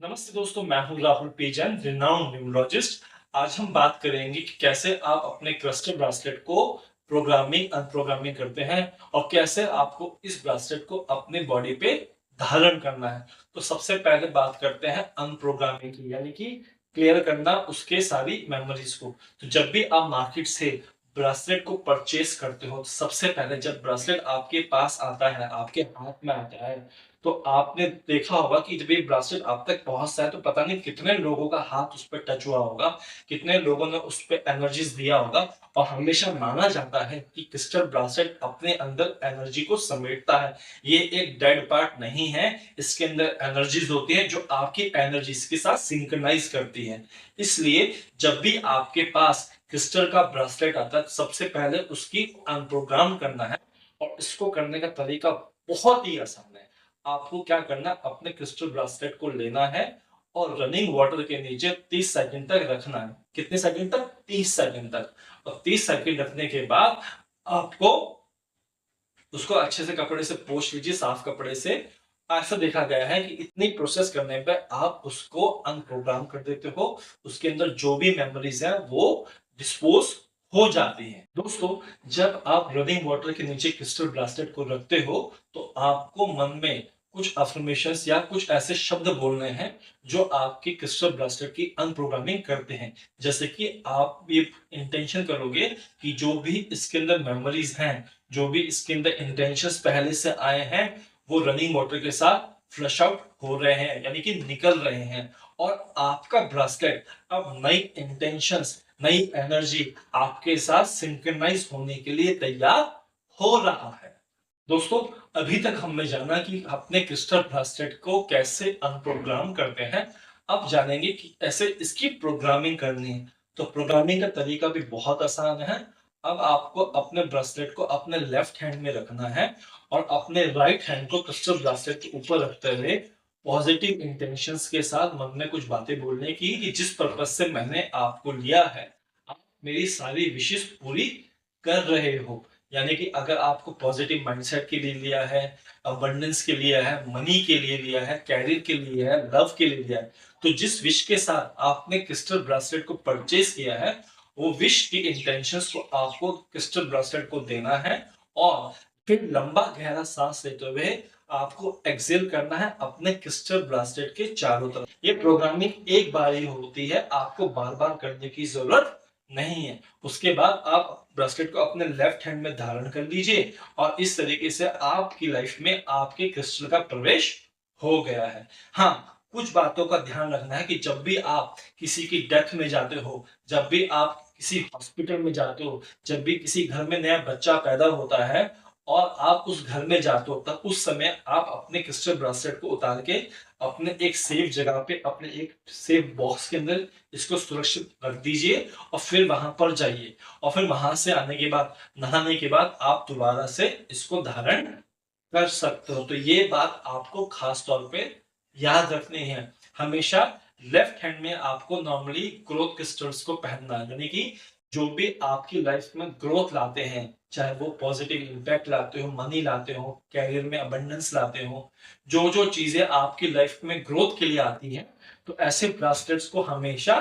नमस्ते दोस्तों, मैं हूं राहुल पीजन, रिनाउंड न्यूमरोलॉजिस्ट। आज हम बात करेंगे कि कैसे आप अपने क्रिस्टल ब्रासलेट को प्रोग्रामिंग अनप्रोग्रामिंग करते हैं और कैसे आपको इस ब्रासलेट को अपने बॉडी पे धारण करना है। तो सबसे पहले बात करते हैं अनप्रोग्रामिंग की, यानी कि क्लियर करना उसके सारी मेमोरीज को। तो जब भी आप मार्केट से ब्रासलेट को परचेस करते हो, तो सबसे पहले जब ब्रासलेट आपके पास आता है, आपके हाथ में आता है, तो आपने देखा होगा कि जब ये ब्रासलेट आप तक पहुंचता है तो पता नहीं कितने लोगों का हाथ उस पर टच हुआ होगा, कितने लोगों ने उस पर एनर्जीज दिया होगा। और हमेशा माना जाता है कि क्रिस्टल ब्रासलेट अपने अंदर एनर्जी को समेटता है। ये एक डेड पार्ट नहीं है, इसके अंदर एनर्जीज होती है जो आपकी एनर्जीज के साथ सिंक्रोनाइज करती है। इसलिए जब भी आपके पास क्रिस्टल का ब्रासलेट आता है, सबसे पहले उसकी अनप्रोग्राम करना है। और इसको करने का तरीका बहुत ही आसान है। आपको क्या करना, अपने क्रिस्टल ब्रासलेट को लेना है और रनिंग वाटर के नीचे 30 सेकंड तक रखना है। कितने सेकंड तक? 30 सेकंड तक। और 30 सेकंड रखने के बाद आपको उसको अच्छे से कपड़े से पोंछ लीजिए, साफ कपड़े से। ऐसा देखा गया है कि इतनी प्रोसेस करने पे आप उसको अनप्रोग्राम कर देते हो, उसके अंदर जो भी मेमोरीज है वो डिस्पोज हो जाती है। दोस्तों, जब आप रनिंग वाटर के नीचे क्रिस्टल ब्रासलेट को रखते हो, तो आपको मन में कुछ अफर्मेशंस या कुछ ऐसे शब्द बोलने हैं जो आपके क्रिस्टल ब्रासलेट की अनप्रोग्रामिंग करते हैं। जैसे कि आप ये इंटेंशन करोगे कि जो भी इसके अंदर मेमोरीज हैं, जो भी इसके अंदर इंटेंशंस पहले से आए हैं, वो रनिंग वाटर के साथ फ्लश आउट हो रहे हैं, यानी कि निकल रहे हैं। और आपका ब्रासलेट अब नई इंटेंशंस, नई एनर्जी आपके साथ सिंक्रनाइज होने के लिए तैयार हो रहा है। दोस्तों, अभी तक हमने जाना कि अपने क्रिस्टल ब्रासलेट को कैसे अनप्रोग्राम करते हैं। अब जानेंगे कि कैसे इसकी प्रोग्रामिंग करनी है। तो प्रोग्रामिंग का तरीका भी बहुत आसान है। अब आपको अपने ब्रासलेट को अपने लेफ्ट हैंड में रखना है और अपने राइट हैंड को क्रिस्टल ब्रासलेट के ऊपर रखते हुए पॉजिटिव इंटेंशंस के साथ मन में कुछ बातें बोलने की कि जिस पर्पज से मैंने आपको लिया है, आप मेरी सारी विशेष पूरी कर रहे हो। यानी कि अगर आपको पॉजिटिव माइंडसेट के लिए लिया है, अबंडेंस के लिए है, मनी के लिए लिया है, कैरियर के लिए है, लव के लिए लिया है, तो जिस विश के साथ आपने क्रिस्टल ब्रासलेट को परचेज किया है, वो विश की इंटेंशंस को आपको क्रिस्टल ब्रासलेट को देना है। और फिर लंबा गहरा सांस लेते हुए आपको एक्सेल करना है अपने क्रिस्टल ब्रासलेट के चारों तरफ। ये प्रोग्रामिंग एक बार ही होती है, आपको बार बार करने की जरूरत नहीं है। उसके बाद आप ब्रासलेट को अपने लेफ्ट हैंड में धारण कर लीजिए और इस तरीके से आपकी लाइफ में आपके क्रिस्टल का प्रवेश हो गया है। हाँ, कुछ बातों का ध्यान रखना है कि जब भी आप किसी की डेथ में जाते हो, जब भी आप किसी हॉस्पिटल में जाते हो, जब भी किसी घर में नया बच्चा पैदा होता है और आप उस घर में जाते हो, तब उस समय आप अपने क्रिस्टल ब्रासलेट को उतार के अपने एक सेफ जगह पे, अपने एक सेफ बॉक्स के अंदर इसको सुरक्षित रख दीजिए और फिर वहां पर जाइए। और फिर वहां से आने के बाद, नहाने के बाद आप दोबारा से इसको धारण कर सकते हो। तो ये बात आपको खास तौर पे याद रखनी है। हमेशा लेफ्ट हैंड में आपको नॉर्मली ग्रोथ क्रिस्टल्स को पहनना है, यानी कि जो भी आपकी लाइफ में ग्रोथ लाते हैं, चाहे वो पॉजिटिव इंपैक्ट लाते हो, मनी लाते हो, कैरियर में अबंडेंस लाते हो, जो जो चीजें आपकी लाइफ में ग्रोथ के लिए आती हैं, तो ऐसे ब्रासलेट्स को हमेशा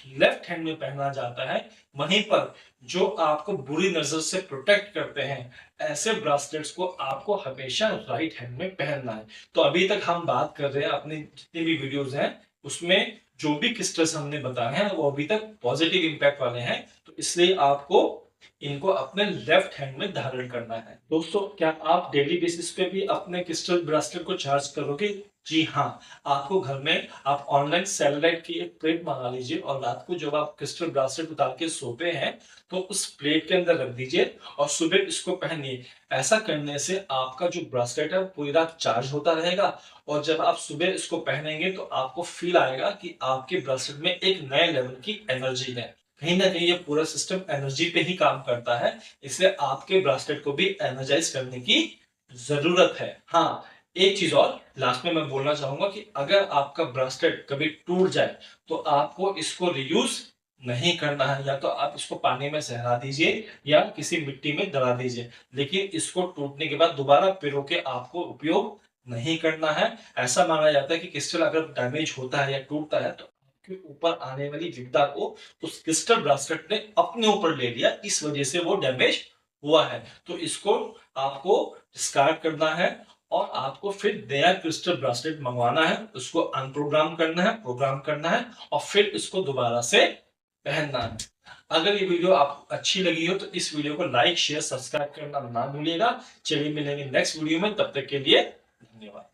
लेफ्ट हैंड में पहना जाता है। वहीं पर जो आपको बुरी नजर से प्रोटेक्ट करते हैं, ऐसे ब्रासलेट्स को आपको हमेशा राइट हैंड में पहनना है। तो अभी तक हम बात कर रहे हैं, अपने जितने भी वीडियोस हैं उसमें जो भी क्रिस्टल्स हमने बताए हैं वो अभी तक पॉजिटिव इंपैक्ट वाले हैं, तो इसलिए आपको इनको अपने लेफ्ट हैंड में धारण करना है। दोस्तों, क्या आप डेली बेसिस पे भी अपने क्रिस्टल ब्रासलेट को चार्ज करोगे? जी हाँ, आपको घर में आप ऑनलाइन सेटेलाइट की एक प्लेट मंगा लीजिए और रात को जब आप क्रिस्टल ब्रासलेट उतार के सोते हैं, तो उस प्लेट के अंदर रख दीजिए और सुबह इसको पहनिए। ऐसा करने से आपका जो ब्रासलेट है वो पूरी रात चार्ज होता रहेगा और जब आप सुबह इसको पहनेंगे तो आपको फील आएगा कि आपके ब्रासलेट में एक नए लेवल की एनर्जी है। कहीं ना कहीं ये पूरा सिस्टम एनर्जी पे ही काम करता है, इसलिए आपके ब्रासलेट को भी एनर्जाइज करने की जरूरत है। हाँ, एक चीज और लास्ट में मैं बोलना चाहूंगा कि अगर आपका ब्रासलेट कभी टूट जाए तो आपको इसको रियूज नहीं करना है। या तो आप इसको पानी में सहरा दीजिए या किसी मिट्टी में दबा दीजिए, लेकिन इसको टूटने के बाद दोबारा पिरो के आपको उपयोग नहीं करना है। ऐसा माना जाता है कि क्रिस्टल अगर डैमेज होता है या टूटता है तो आपके ऊपर आने वाली विपदा को उस क्रिस्टल ब्रासलेट ने अपने ऊपर ले लिया, इस वजह से वो डैमेज हुआ है। तो इसको आपको डिस्कार्ड करना है और आपको फिर नया क्रिस्टल ब्रासलेट मंगवाना है, उसको अनप्रोग्राम करना है, प्रोग्राम करना है और फिर इसको दोबारा से पहनना है। अगर ये वीडियो आपको अच्छी लगी हो तो इस वीडियो को लाइक शेयर सब्सक्राइब करना ना भूलिएगा। चलिए मिलेंगे नेक्स्ट वीडियो में, तब तक के लिए धन्यवाद।